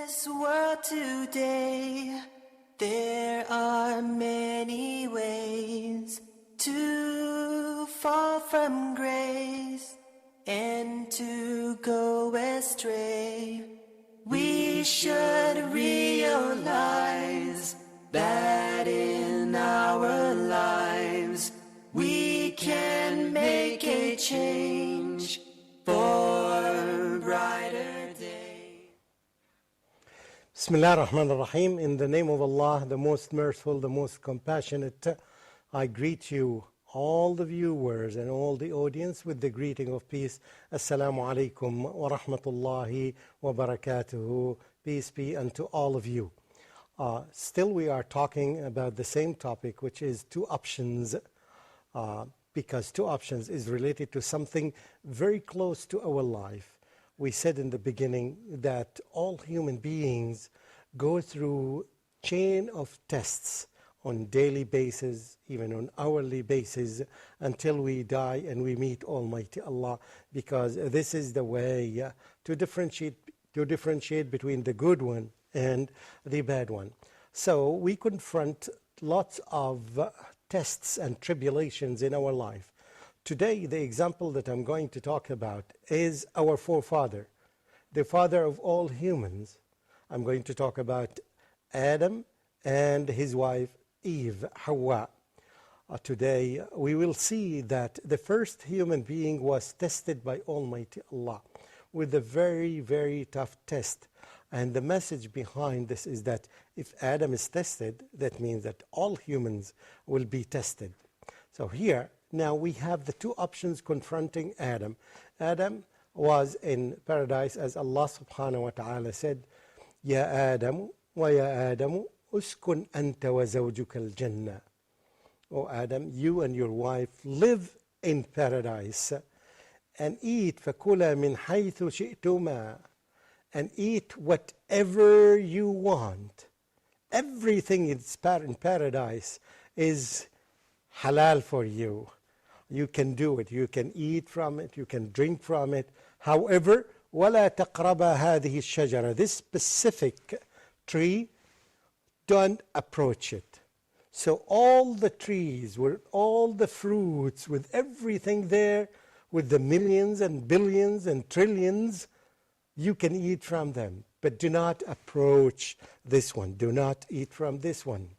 this world today, there are many ways to fall from grace and to go astray. We should realize that in our lives we can make a change for a brighter day. Bismillah ar-Rahman ar-Rahim. In the name of Allah, the most merciful, the most compassionate, I greet you, all the viewers and all the audience, with the greeting of peace. Assalamu alaikum wa rahmatullahi wa barakatuhu. Peace be unto all of you. Still we are talking about the same topic, which is two options, because two options is related to something very close to our life. We said in the beginning that all human beings go through chain of tests on daily basis, even on hourly basis, until we die and we meet Almighty Allah, because this is the way to differentiate between the good one and the bad one. So we confront lots of tests and tribulations in our life. Today, the example that I'm going to talk about is our forefather, the father of all humans. I'm going to talk about Adam and his wife Eve, Hawa. Today, we will see that the first human being was tested by Almighty Allah with a very, very tough test. And the message behind this is that if Adam is tested, that means that all humans will be tested. So here, now we have the two options confronting Adam. Adam was in paradise, as Allah subhanahu wa ta'ala said, Ya Adam wa ya Adamu uskun anta wa zawjuka al-jannah. O Adam, you and your wife live in paradise and eat fakula min haythu shi'tuma, and eat whatever you want. Everything in paradise is halal for you. You can do it. You can eat from it. You can drink from it. However, وَلَا تَقْرَبَا هَذِهِ الشَّجَرَةِ, this specific tree, don't approach it. So all the trees, with all the fruits, with everything there, with the millions and billions and trillions, you can eat from them. But do not approach this one. Do not eat from this one.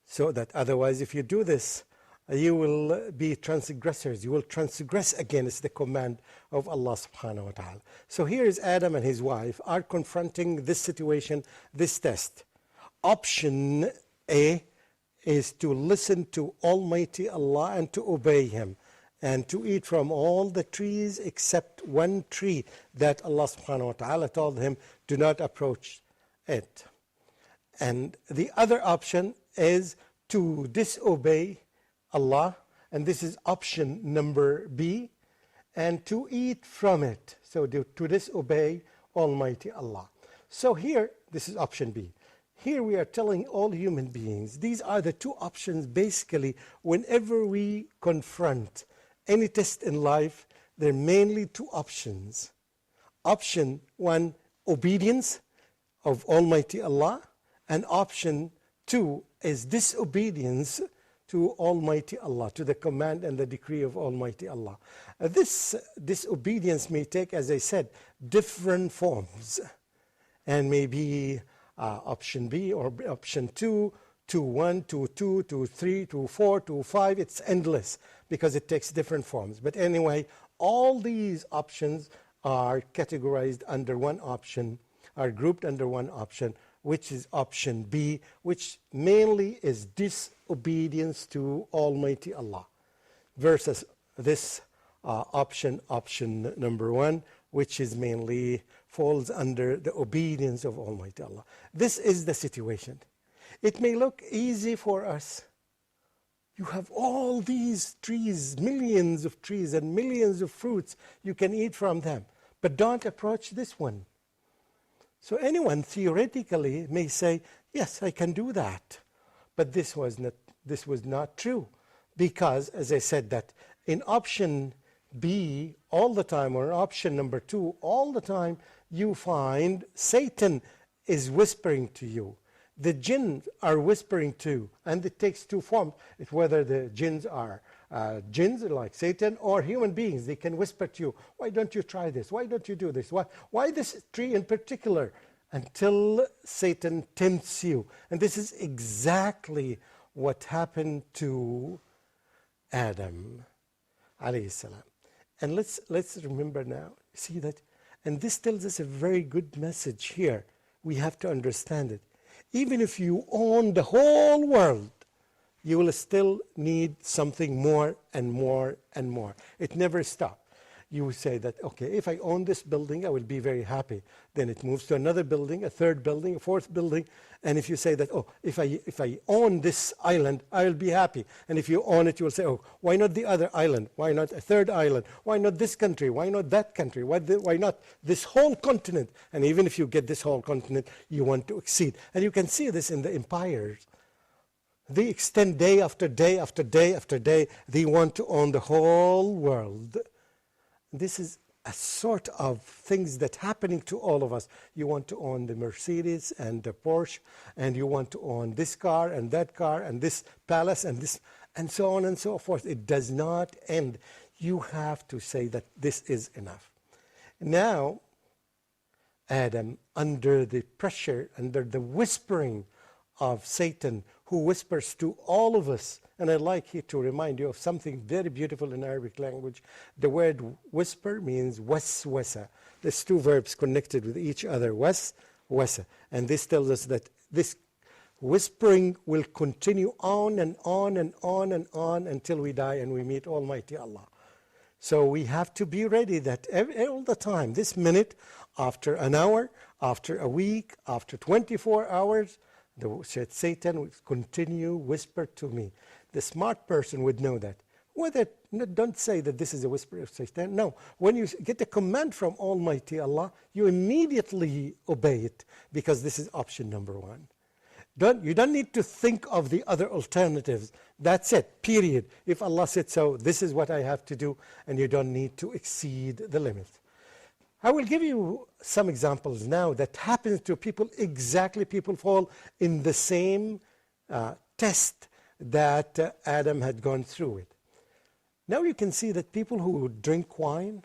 So that otherwise, if you do this, you will be transgressors. You will transgress against the command of Allah subhanahu wa ta'ala. So here is Adam and his wife are confronting this situation, this test. Option A is to listen to Almighty Allah and to obey Him, and to eat from all the trees except one tree that Allah subhanahu wa ta'ala told him, do not approach it. And the other option is to disobey Allah, and this is option number B, and to eat from it. So to disobey Almighty Allah. So here, this is option B. Here we are telling all human beings, these are the two options basically whenever we confront any test in life. There are mainly two options. Option one, obedience of Almighty Allah, and option two is disobedience to Almighty Allah, to the command and the decree of Almighty Allah. This disobedience may take, as I said, different forms, and maybe option B or option 2, 1, 2, 2, 3, 2, 4, 2, 5. It's endless because it takes different forms. But anyway, all these options are categorized under one option, are grouped under one option, which is option B, which mainly is disobedience to Almighty Allah, versus this option number 1, which is mainly falls under the obedience of Almighty Allah. This is the situation. It may look easy for us. You have all these trees, millions of trees and millions of fruits. You can eat from them. But don't approach this one. So anyone theoretically may say, yes, I can do that. But this was not true. Because, as I said, that in option B, all the time, or option number 2, all the time you find Satan is whispering to you. The jinns are whispering too, and it takes two forms. It's whether the jinns are jinns like Satan or human beings. They can whisper to you, why don't you try this? Why don't you do this? Why this tree in particular? Until Satan tempts you. And this is exactly what happened to Adam alayhi salam. And let's remember now, see that, and this tells us a very good message here. We have to understand it. Even if you own the whole world, you will still need something more and more and more. It never stops. You say that, okay, if I own this building, I will be very happy. Then it moves to another building, a third building, a fourth building. And if you say that, oh, if I own this island, I will be happy. And if you own it, you will say, oh, why not the other island? Why not a third island? Why not this country? Why not that country? Why not this whole continent? And even if you get this whole continent, you want to exceed. And you can see this in the empires. They extend day after day after day after day. They want to own the whole world. This is a sort of things that happening to all of us. You want to own the Mercedes and the Porsche, and you want to own this car and this palace and this, and so on and so forth. It does not end. You have to say that this is enough. Now, Adam, under the pressure, under the whispering of Satan, who whispers to all of us. And I'd like here to remind you of something very beautiful in Arabic language. The word whisper means waswasa. There's two verbs connected with each other, waswasa. And this tells us that this whispering will continue on and on and on and on until we die and we meet Almighty Allah. So we have to be ready that all the time, this minute, after an hour, after a week, after 24 hours, Satan will continue whisper to me. The smart person would know that. Don't say that this is a whisper of Satan. No, when you get a command from Almighty Allah, you immediately obey it, because this is option number 1. You don't need to think of the other alternatives. That's it, period. If Allah said so, this is what I have to do, and you don't need to exceed the limit. I will give you some examples now that happens to people, exactly people fall in the same test that Adam had gone through it. Now you can see that people who drink wine,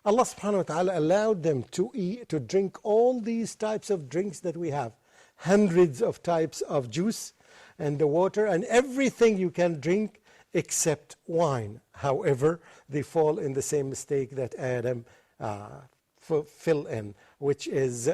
Allah subhanahu wa ta'ala allowed them to drink all these types of drinks that we have. Hundreds of types of juice and the water and everything you can drink except wine. However, they fall in the same mistake that Adam fill in, which is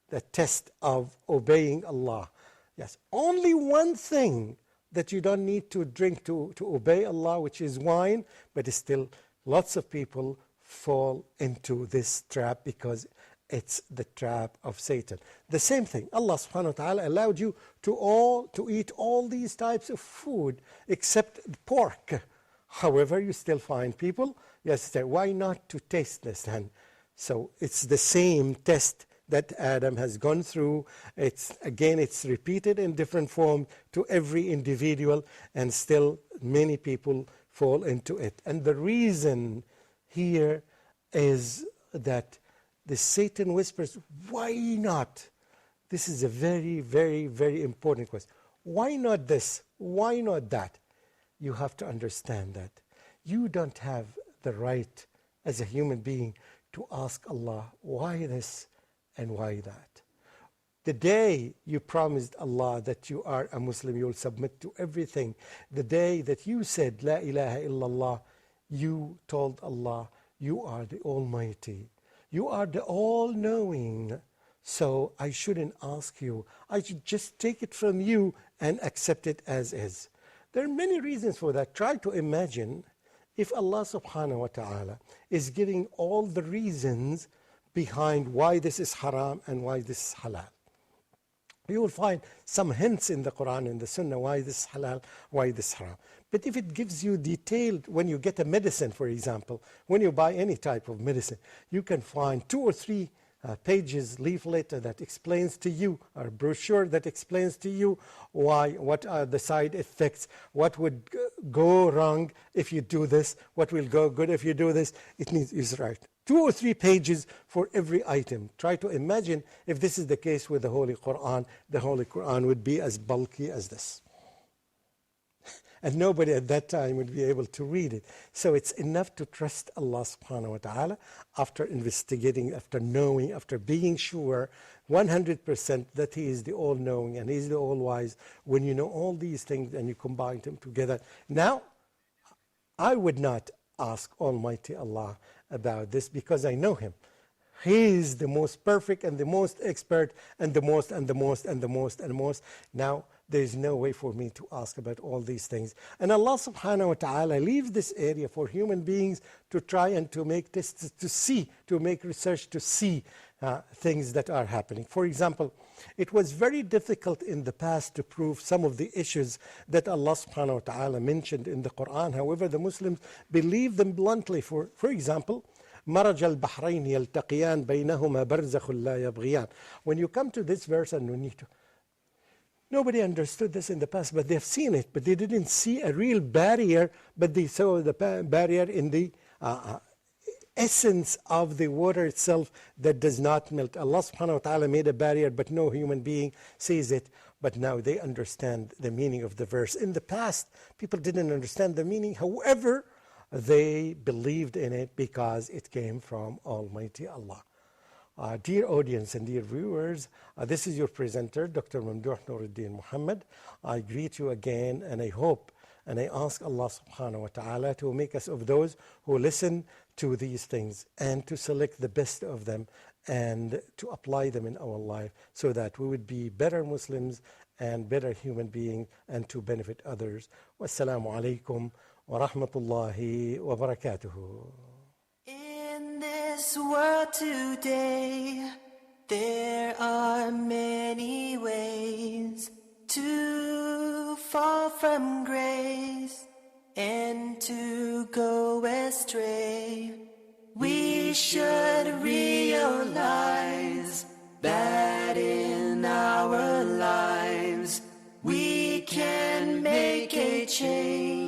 the test of obeying Allah. Yes, only one thing that you don't need to drink to obey Allah, which is wine, but still lots of people fall into this trap because it's the trap of Satan. The same thing, Allah subhanahu wa ta'ala allowed you to eat all these types of food except pork. However, you still find people, yes, say, why not to taste this then? So it's the same test that Adam has gone through. It's repeated in different form to every individual, and still many people fall into it. And the reason here is that the Satan whispers, why not? This is a very, very, very important question. Why not this? Why not that? You have to understand that you don't have the right as a human being to ask Allah, why this and why that? The day you promised Allah that you are a Muslim, you will submit to everything. The day that you said, La ilaha illallah, you told Allah, you are the Almighty. You are the all-knowing. So I shouldn't ask you. I should just take it from you and accept it as is. There are many reasons for that. Try to imagine if Allah subhanahu wa ta'ala is giving all the reasons behind why this is haram and why this is halal. You will find some hints in the Quran and the Sunnah why this is halal, why this is haram. But if it gives you detailed, when you get a medicine, for example, when you buy any type of medicine, you can find 2 or 3 pages leaflet that explains to you, or brochure that explains to you what are the side effects, what would go wrong if you do this, what will go good if you do this. It is right. 2 or 3 pages for every item. Try to imagine if this is the case with the Holy Quran. The Holy Quran would be as bulky as this. And nobody at that time would be able to read it. So it's enough to trust Allah subhanahu wa ta'ala after investigating, after knowing, after being sure 100% that He is the all-knowing and He is the all-wise. When you know all these things and you combine them together. Now, I would not ask Almighty Allah about this because I know Him. He is the most perfect and the most expert and the most and the most and the most and the most. Now, there is no way for me to ask about all these things. And Allah subhanahu wa ta'ala leaves this area for human beings to try and to make tests, to see, to make research, to see things that are happening. For example, it was very difficult in the past to prove some of the issues that Allah subhanahu wa ta'ala mentioned in the Quran. However, the Muslims believe them bluntly. For example, مرج البحرين يلتقيان بينهما برزخ لا يبغيان. When you come to this verse, and we need to, nobody understood this in the past, but they've seen it, but they didn't see a real barrier, but they saw the barrier in the essence of the water itself that does not melt. Allah subhanahu wa ta'ala made a barrier, but no human being sees it. But now they understand the meaning of the verse. In the past, people didn't understand the meaning. However, they believed in it because it came from Almighty Allah. Dear audience and dear viewers, this is your presenter, Dr. Mamdouh Muhammad. I greet you again, and I hope and I ask Allah subhanahu wa ta'ala to make us of those who listen to these things and to select the best of them and to apply them in our life so that we would be better Muslims and better human beings and to benefit others. Wassalamu alaikum wa rahmatullahi wa barakatuhu. In this world today, there are many ways to fall from grace and to go astray. We should realize that in our lives we can make a change.